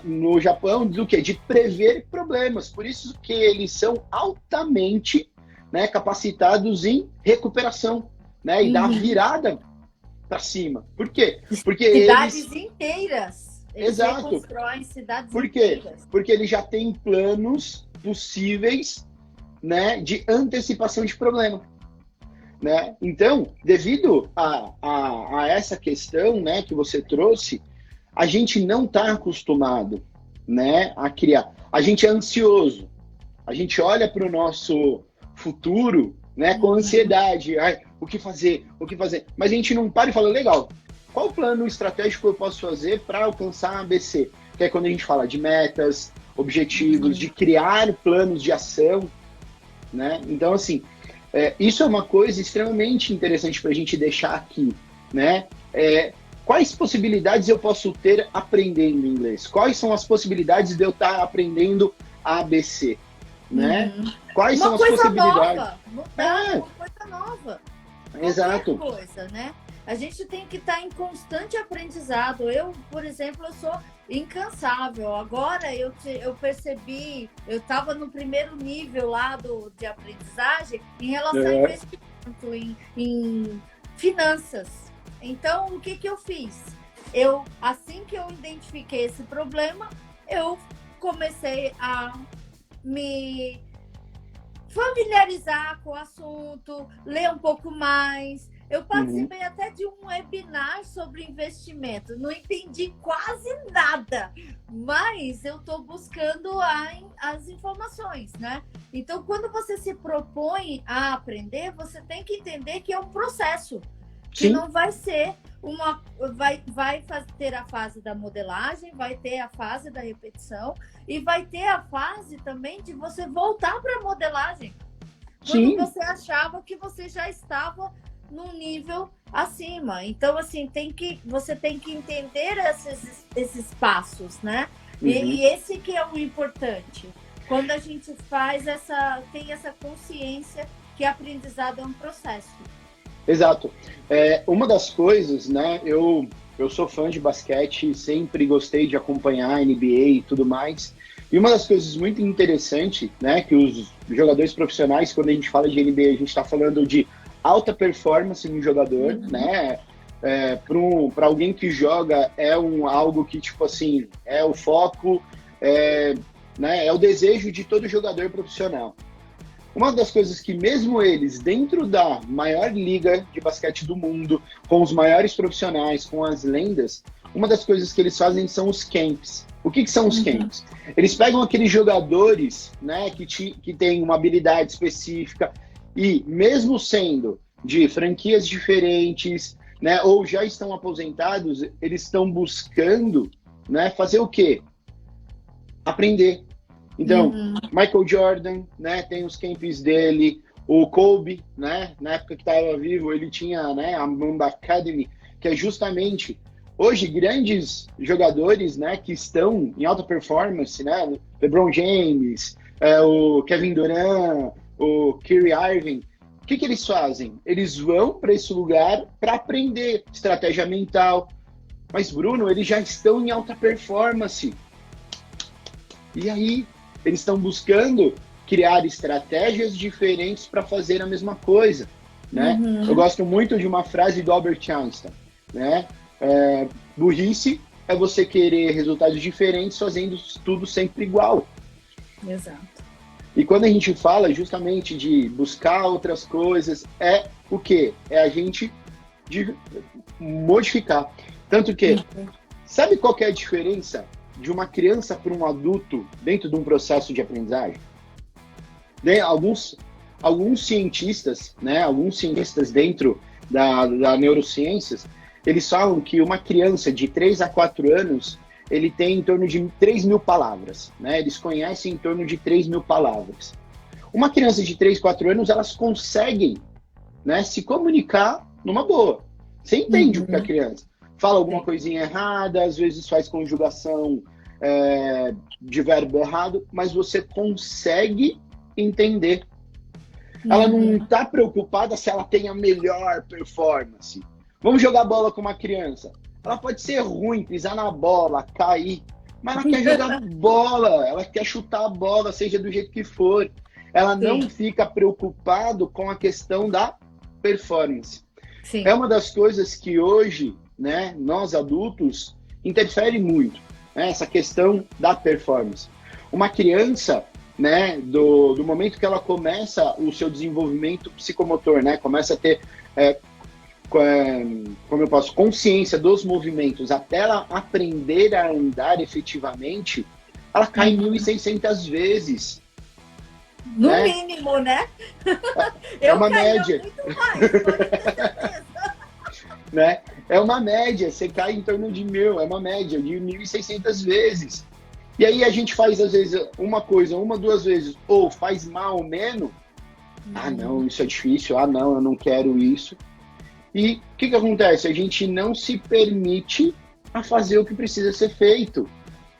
no Japão do quê? De prever problemas. Por isso que eles são altamente, né, capacitados em recuperação, né, e dar a virada para cima. Por quê? Porque cidades inteiras. Eles Exato. Constroem cidades Por quê? inteiras. Porque eles já têm planos possíveis, né, de antecipação de problema, né? Então, devido a essa questão, né, que você trouxe, a gente não está acostumado, né, a criar. A gente é ansioso, A gente olha para o nosso futuro, né, com ansiedade. Ai, o que fazer? O que fazer? Mas a gente não para e fala, legal, qual o plano estratégico eu posso fazer para alcançar a ABC? Que é quando a gente fala de metas, objetivos, de criar planos de ação, né? Então, assim, isso é uma coisa extremamente interessante para a gente deixar aqui, né? Quais possibilidades eu posso ter aprendendo inglês? Quais são as possibilidades de eu estar aprendendo ABC, né? Quais são as possibilidades? Uma coisa nova. Exato. Qualquer coisa, né? A gente tem que estar em constante aprendizado. Eu, por exemplo, eu sou incansável. Agora eu percebi, eu estava no primeiro nível lá de aprendizagem em relação a investimento em finanças. Então, o que eu fiz? Assim que eu identifiquei esse problema, eu comecei a me familiarizar com o assunto, ler um pouco mais. Eu participei até de um webinar sobre investimento. Não entendi quase nada, mas eu estou buscando as informações, né? Então, quando você se propõe a aprender, você tem que entender que é um processo. Que não vai ser ter a fase da modelagem, vai ter a fase da repetição e vai ter a fase também de você voltar para a modelagem. Quando você achava que você já estava num nível acima. Então, assim, você tem que entender esses passos, né? E esse que é o importante. Quando a gente tem essa consciência que aprendizado é um processo. Exato. Uma das coisas, né, eu sou fã de basquete, sempre gostei de acompanhar a NBA e tudo mais, e uma das coisas muito interessantes, né, que os jogadores profissionais, quando a gente fala de NBA, a gente está falando de alta performance no jogador, né, para alguém que joga algo que, tipo assim, é o foco, né, é o desejo de todo jogador profissional. Uma das coisas que mesmo eles, dentro da maior liga de basquete do mundo, com os maiores profissionais, com as lendas, uma das coisas que eles fazem são os camps. O que são os camps? Eles pegam aqueles jogadores, né, que têm uma habilidade específica e, mesmo sendo de franquias diferentes, né, ou já estão aposentados, eles estão buscando, né, fazer o quê? Aprender. Então, Michael Jordan, né, tem os camps dele, o Kobe, né, na época que estava vivo, ele tinha, né, a Mamba Academy, que é justamente, hoje, grandes jogadores, né, que estão em alta performance, né, LeBron James, o Kevin Durant, o Kyrie Irving, o que eles fazem? Eles vão para esse lugar para aprender estratégia mental. Mas, Bruno, eles já estão em alta performance. E aí, eles estão buscando criar estratégias diferentes para fazer a mesma coisa, né? Eu gosto muito de uma frase do Albert Einstein, né? Burrice é você querer resultados diferentes fazendo tudo sempre igual. Exato. E quando a gente fala justamente de buscar outras coisas, é o quê? É a gente de modificar. Tanto que, sabe qual que é a diferença de uma criança para um adulto dentro de um processo de aprendizagem? Alguns cientistas, né, alguns cientistas dentro da neurociências, eles falam que uma criança de 3 a 4 anos, ele tem em torno de 3.000 palavras, né? Eles conhecem em torno de 3.000 palavras. Uma criança de 3, 4 anos, elas conseguem, né, se comunicar numa boa. Você entende o que a criança fala alguma coisinha errada, às vezes faz conjugação de verbo errado, mas você consegue entender. Ela não está preocupada se ela tem a melhor performance. Vamos jogar bola com uma criança. Ela pode ser ruim, pisar na bola, cair, mas ela quer jogar bola, ela quer chutar a bola, seja do jeito que for. Ela não fica preocupada com a questão da performance. Sim. É uma das coisas que hoje, né, nós adultos, interfere muito, né, essa questão da performance. Uma criança, né, do momento que ela começa o seu desenvolvimento psicomotor, né, começa a ter, como eu posso, consciência dos movimentos, até ela aprender a andar efetivamente, ela cai 1.600 vezes. No né? mínimo, né? É Eu uma caía média, muito mais, pode ter certeza. né? É uma média, você cai em torno de 1.000, é uma média de 1.600 vezes. E aí a gente faz, às vezes, uma coisa, uma, duas vezes, ou faz mal ou menos. Ah, não, isso é difícil. Ah, não, eu não quero isso. E o que acontece? A gente não se permite a fazer o que precisa ser feito,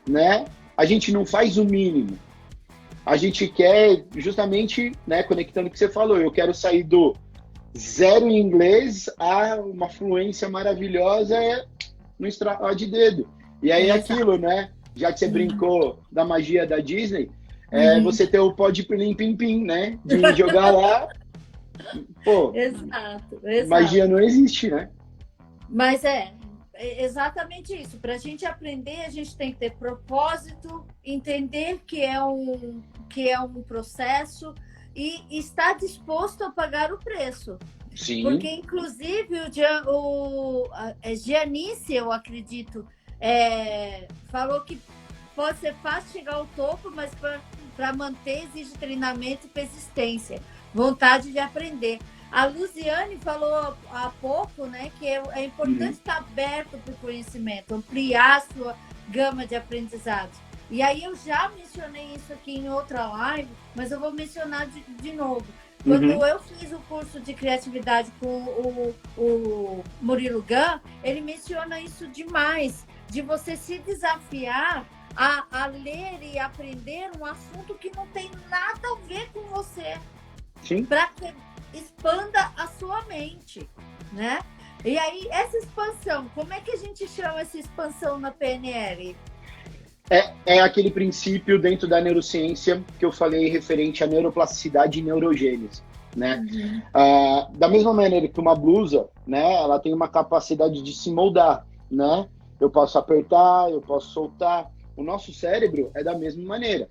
né? A gente não faz o mínimo. A gente quer, justamente, né, conectando o que você falou, eu quero sair do zero em inglês a uma fluência maravilhosa no estralar de dedo. E aí é Exato. aquilo, né? Já que você brincou da magia da Disney, Uhum. você ter o pode pilim pim pim, né? De jogar lá, pô, Exato, magia exato. não existe, né? Mas é exatamente isso. Para a gente aprender, a gente tem que ter propósito, entender que é um processo e estar disposto a pagar o preço. Porque, Sim. inclusive, Giannice, eu acredito, falou que pode ser fácil chegar ao topo, mas para manter exige treinamento e persistência, vontade de aprender. A Luziane falou há pouco, né, que é importante Uhum. estar aberto para o conhecimento, ampliar a sua gama de aprendizados. E aí eu já mencionei isso aqui em outra live, mas eu vou mencionar de novo. Quando Uhum. eu fiz o curso de criatividade com o Murilo Gun, ele menciona isso demais, de você se desafiar a ler e aprender um assunto que não tem nada a ver com você, Sim. para que expanda a sua mente, né? E aí, essa expansão, como é que a gente chama essa expansão na PNL? É aquele princípio dentro da neurociência que eu falei referente à neuroplasticidade e neurogênese, né? Uhum. Da mesma maneira que uma blusa, né, ela tem uma capacidade de se moldar, né? Eu posso apertar, eu posso soltar. O nosso cérebro é da mesma maneira.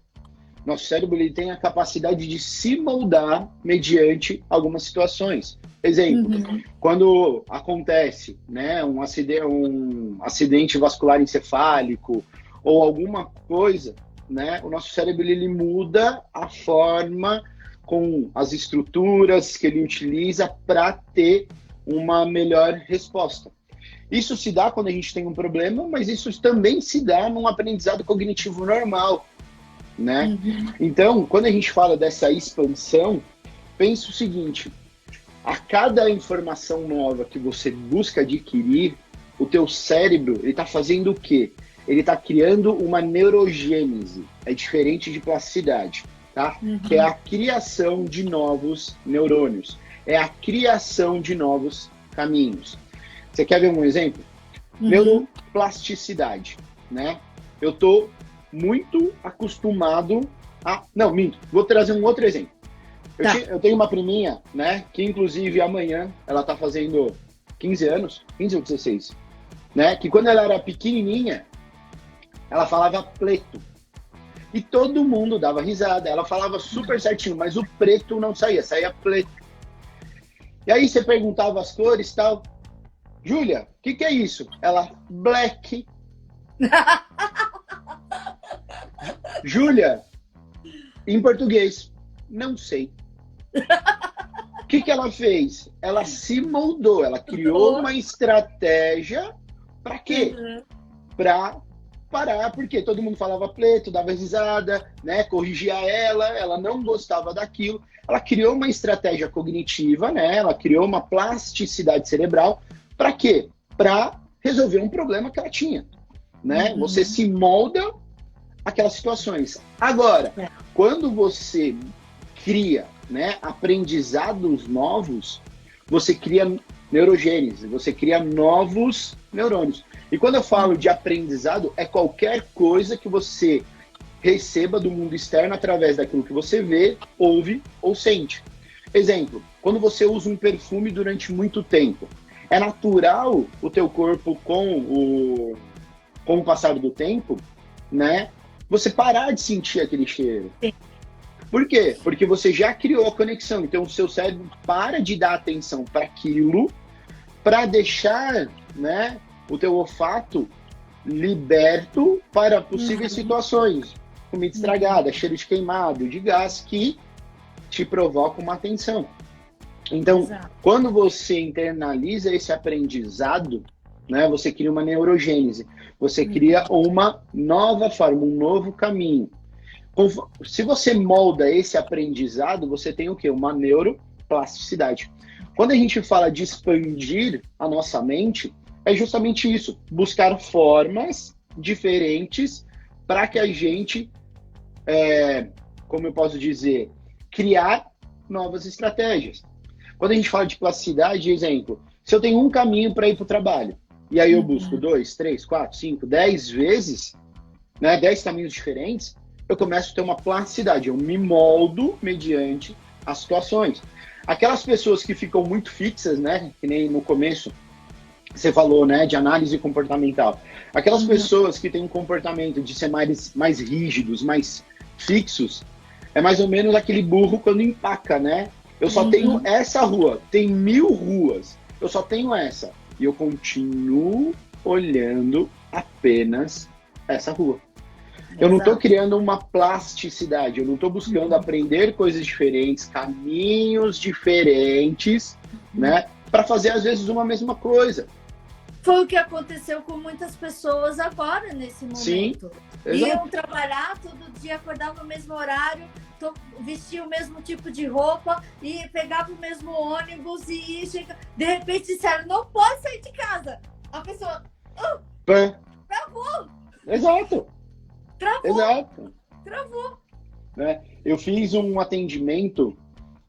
Nosso cérebro ele tem a capacidade de se moldar mediante algumas situações. Exemplo, Uhum. quando acontece, né, um acidente vascular encefálico ou alguma coisa, né, o nosso cérebro ele muda a forma com as estruturas que ele utiliza para ter uma melhor resposta. Isso se dá quando a gente tem um problema, mas isso também se dá num aprendizado cognitivo normal, né? Uhum. Então, quando a gente fala dessa expansão, pensa o seguinte: a cada informação nova que você busca adquirir, o teu cérebro ele está fazendo o quê? Ele está criando uma neurogênese. É diferente de plasticidade, tá? Que é a criação de novos neurônios. É a criação de novos caminhos. Você quer ver um exemplo? Neuroplasticidade, né? Eu tô muito acostumado a... Não, minto. Vou trazer um outro exemplo. Tá. Eu tenho uma priminha, né? Que inclusive amanhã ela tá fazendo 15 anos, 15 ou 16, né? Que quando ela era pequenininha, ela falava preto. E todo mundo dava risada. Ela falava super certinho, mas o preto não saía, saía preto. E aí você perguntava as cores e tal. Júlia, o que é isso? Ela, black. Júlia, em português, não sei. O que ela fez? Ela se moldou, ela criou uma estratégia para quê? Uhum. Para parar, porque todo mundo falava preto, dava risada, né? Corrigia ela não gostava daquilo. Ela criou uma estratégia cognitiva, né? Ela criou uma plasticidade cerebral. Para quê? Para resolver um problema que ela tinha, né? Uhum. Você se molda aquelas situações. Agora, quando você cria, né, aprendizados novos, você cria neurogênese, você cria novos neurônios. E quando eu falo de aprendizado, é qualquer coisa que você receba do mundo externo através daquilo que você vê, ouve ou sente. Exemplo, quando você usa um perfume durante muito tempo, é natural o teu corpo com o passar do tempo, né, você parar de sentir aquele cheiro. Sim. Por quê? Porque você já criou a conexão. Então, o seu cérebro para de dar atenção para aquilo, para deixar, né, o teu olfato liberto para possíveis situações. Comida estragada, cheiro de queimado, de gás, que te provoca uma atenção. Então, Exato. quando você internaliza esse aprendizado, né, você cria uma neurogênese, você cria uma nova forma, um novo caminho. Se você molda esse aprendizado, você tem o quê? Uma neuroplasticidade. Quando a gente fala de expandir a nossa mente, é justamente isso, buscar formas diferentes para que a gente, como eu posso dizer, criar novas estratégias. Quando a gente fala de plasticidade, exemplo, se eu tenho um caminho para ir para o trabalho, e aí eu busco 2, 3, 4, 5, 10 vezes, né, 10 caminhos diferentes, eu começo a ter uma plasticidade, eu me moldo mediante as situações. Aquelas pessoas que ficam muito fixas, né, que nem no começo você falou, né, de análise comportamental. Aquelas pessoas que têm um comportamento de ser mais rígidos, mais fixos, é mais ou menos aquele burro quando empaca, né? Eu só tenho essa rua, tem 1000 ruas, eu só tenho essa. E eu continuo olhando apenas essa rua. Eu não estou criando uma plasticidade, eu não estou buscando aprender coisas diferentes, caminhos diferentes, né? Para fazer, às vezes, uma mesma coisa. Foi o que aconteceu com muitas pessoas agora, nesse momento. Sim, iam trabalhar todo dia, acordavam no mesmo horário, vestiam o mesmo tipo de roupa e pegavam o mesmo ônibus e de repente disseram, não pode sair de casa. A pessoa, travou. Exato. Travou. Exato. Travou. Né? Eu fiz um atendimento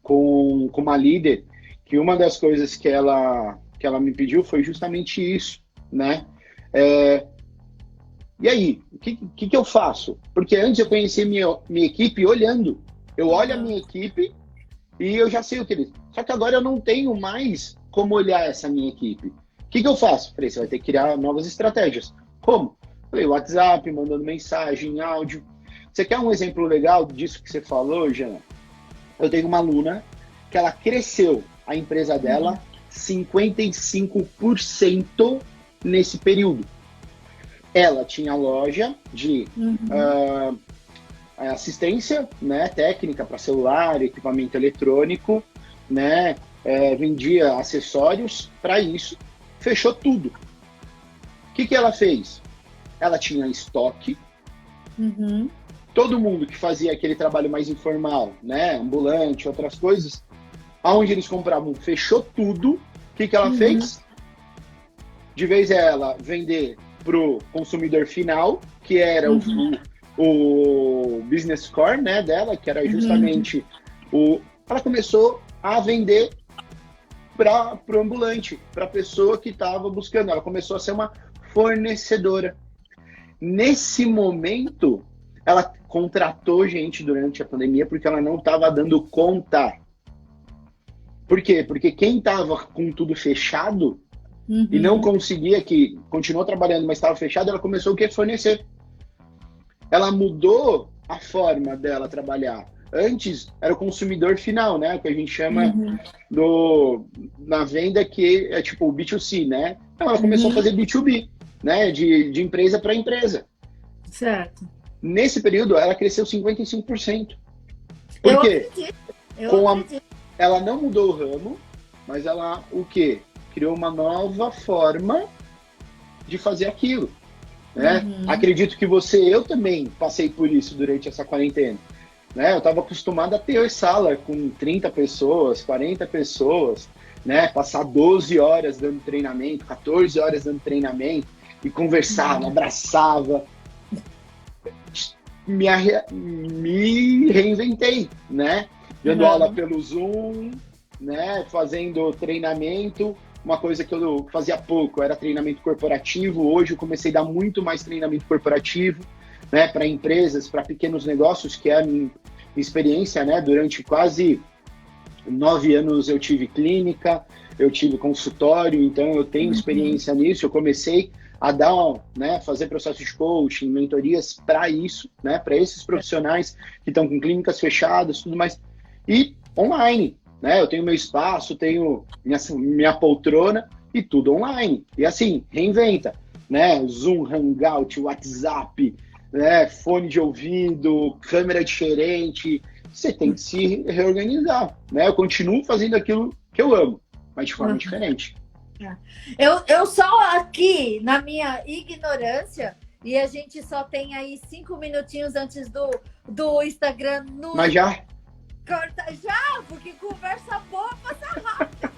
com uma líder que uma das coisas que ela me pediu foi justamente isso, né? E aí, o que eu faço? Porque antes eu conhecia minha equipe olhando. Eu olho a minha equipe e eu já sei o que eles... Só que agora eu não tenho mais como olhar essa minha equipe. O que eu faço? Falei, você vai ter que criar novas estratégias. Como? Falei, WhatsApp, mandando mensagem, áudio. Você quer um exemplo legal disso que você falou, Jana? Eu tenho uma aluna que ela cresceu a empresa dela 55% nesse período. Ela tinha loja de assistência, né, técnica para celular, equipamento eletrônico, né, vendia acessórios para isso, fechou tudo. O que ela fez? Ela tinha estoque, todo mundo que fazia aquele trabalho mais informal, né, ambulante, outras coisas, aonde eles compravam, fechou tudo. O que ela fez? De vez ela vender pro consumidor final, que era o business core, né, dela, que era justamente ela começou a vender para o ambulante, para a pessoa que estava buscando. Ela começou a ser uma fornecedora. Nesse momento, ela contratou gente durante a pandemia porque ela não estava dando conta. Por quê? Porque quem estava com tudo fechado e não conseguia, que continuou trabalhando, mas estava fechado, ela começou o que? Fornecer. Ela mudou a forma dela trabalhar. Antes era o consumidor final, né? Que a gente chama na venda, que é tipo o B2C, né? Então ela começou a fazer B2B, né? De empresa para empresa. Certo. Nesse período, ela cresceu 55%. Por quê? Eu acredito. Ela não mudou o ramo, mas ela, o quê? Criou uma nova forma de fazer aquilo. Né? Acredito que eu também passei por isso durante essa quarentena. Né? Eu estava acostumado a ter sala com 30 pessoas, 40 pessoas, né? Passar 12 horas dando treinamento, 14 horas dando treinamento, e conversava, abraçava. Me reinventei, né? Dando aula pelo Zoom, né? Fazendo treinamento. Uma coisa que eu fazia pouco era treinamento corporativo. Hoje eu comecei a dar muito mais treinamento corporativo, né? Para empresas, para pequenos negócios, que é a minha experiência, né? Durante quase 9 anos eu tive clínica, eu tive consultório, então eu tenho experiência nisso. Eu comecei a dar, né, fazer processo de coaching, mentorias para isso, né? Para esses profissionais que estão com clínicas fechadas, tudo mais. E online, né? Eu tenho meu espaço, tenho minha poltrona e tudo online. E assim, reinventa, né? Zoom, Hangout, WhatsApp, né? Fone de ouvido, câmera diferente, você tem que se reorganizar, né? Eu continuo fazendo aquilo que eu amo, mas de forma diferente. Eu só aqui, na minha ignorância, e a gente só tem aí 5 minutinhos antes do Instagram no... Mas já... Já, porque conversa boa passa rápido.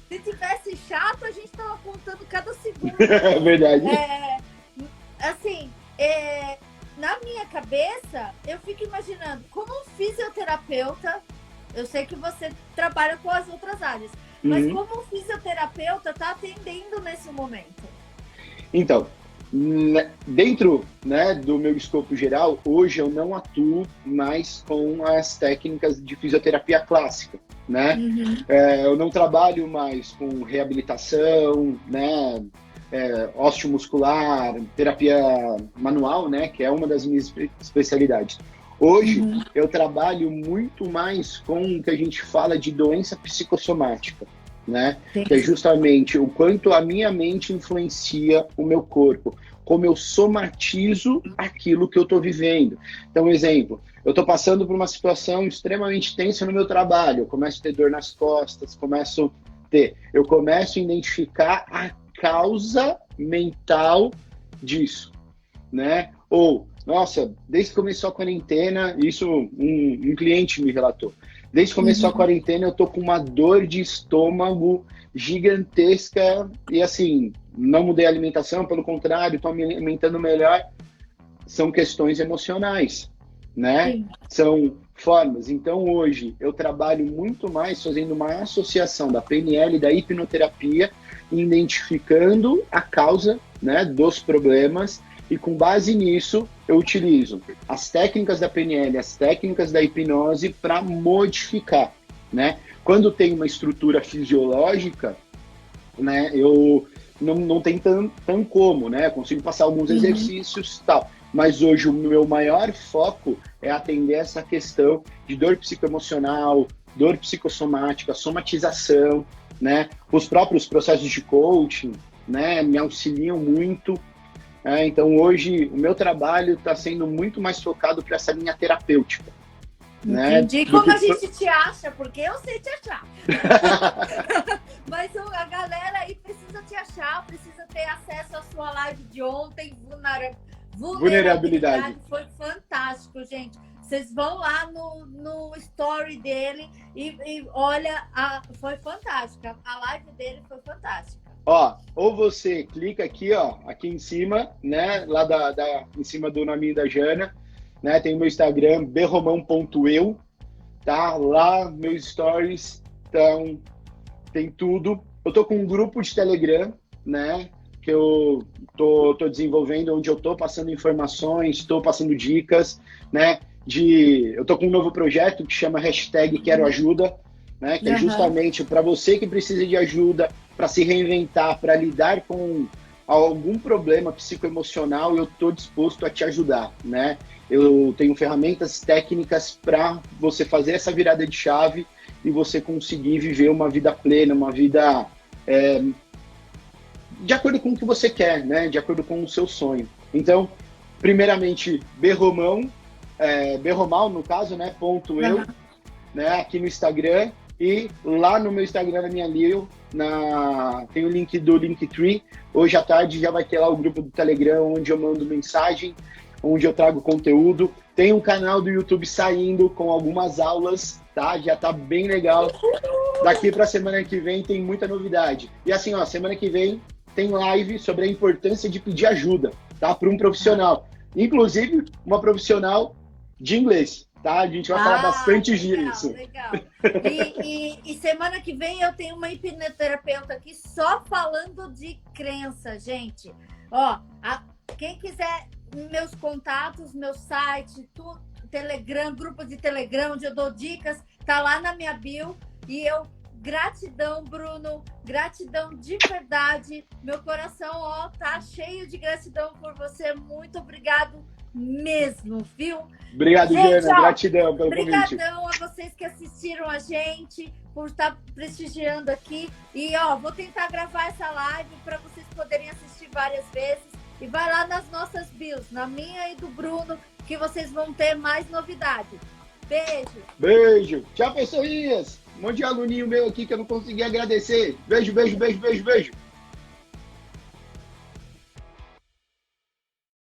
Se tivesse chato, a gente tava contando cada segundo. É verdade. Assim, na minha cabeça, eu fico imaginando como um fisioterapeuta, eu sei que você trabalha com as outras áreas, mas como um fisioterapeuta tá atendendo nesse momento? Então, dentro, né, do meu escopo geral, hoje eu não atuo mais com as técnicas de fisioterapia clássica, né? Eu não trabalho mais com reabilitação, né, osteomuscular, terapia manual, né, que é uma das minhas especialidades. Hoje eu trabalho muito mais com o que a gente fala de doença psicossomática, né? Que é justamente o quanto a minha mente influencia o meu corpo, como eu somatizo aquilo que eu estou vivendo. Então, exemplo, eu estou passando por uma situação extremamente tensa no meu trabalho, eu começo a ter dor nas costas, eu começo a identificar a causa mental disso, né? Ou, nossa, desde que começou a quarentena, isso um cliente me relatou, desde que começou a quarentena eu tô com uma dor de estômago gigantesca e assim, não mudei a alimentação, pelo contrário, tô me alimentando melhor. São questões emocionais, né? Sim. São formas. Então hoje eu trabalho muito mais fazendo uma associação da PNL e da hipnoterapia, identificando a causa, né, dos problemas, e com base nisso eu utilizo as técnicas da PNL, as técnicas da hipnose para modificar, né? Quando tem uma estrutura fisiológica, né, eu não tem tão como, né? Eu consigo passar alguns exercícios e tal. Mas hoje o meu maior foco é atender essa questão de dor psicoemocional, dor psicossomática, somatização, né? Os próprios processos de coaching, né, me auxiliam muito. Então hoje o meu trabalho está sendo muito mais focado para essa linha terapêutica. Entendi. Né? Como a gente te acha, porque eu sei te achar. Mas a galera aí precisa te achar, precisa ter acesso à sua live de ontem, vulnerabilidade. Foi fantástico, gente. Vocês vão lá no story dele e olha, foi fantástica. A live dele foi fantástica. Ou você clica aqui, aqui em cima, né? Lá em cima do nome da Jana, né? Tem o meu Instagram, berromão.eu, tá? Lá, meus stories, então, tem tudo. Eu tô com um grupo de Telegram, né? Que eu tô desenvolvendo, onde eu tô passando informações, tô passando dicas, né? Eu tô com um novo projeto que chama #QueroAjuda, né? Que é justamente para você que precisa de ajuda, para se reinventar, para lidar com algum problema psicoemocional, eu tô disposto a te ajudar, né? Eu tenho ferramentas técnicas para você fazer essa virada de chave e você conseguir viver uma vida plena, uma vida de acordo com o que você quer, né? De acordo com o seu sonho. Então, primeiramente, Berromão, Berromal, no caso, né? .eu, né? Aqui no Instagram. E lá no meu Instagram, na minha bio, tem o link do Linktree. Hoje à tarde já vai ter lá o grupo do Telegram, onde eu mando mensagem, onde eu trago conteúdo. Tem um canal do YouTube saindo com algumas aulas, tá? Já tá bem legal. Daqui para a semana que vem tem muita novidade. E assim, semana que vem tem live sobre a importância de pedir ajuda, tá? Para um profissional. Inclusive, uma profissional de inglês, tá? A gente vai falar bastante disso. Legal. E semana que vem eu tenho uma hipnoterapeuta aqui só falando de crença, gente. Quem quiser meus contatos, meu site, Telegram, grupo de Telegram, onde eu dou dicas, tá lá na minha bio. E gratidão, Bruno, gratidão de verdade. Meu coração, tá cheio de gratidão por você. Muito obrigado mesmo, viu? Obrigado, gente, Jana. Gratidão pelo convite. Obrigadão a vocês que assistiram a gente, por estar prestigiando aqui. E, vou tentar gravar essa live para vocês poderem assistir várias vezes. E vai lá nas nossas bios, na minha e do Bruno, que vocês vão ter mais novidades. Beijo. Beijo. Tchau, pessoinhas. Um monte de aluninho meu aqui que eu não consegui agradecer. Beijo, beijo, beijo, beijo, beijo.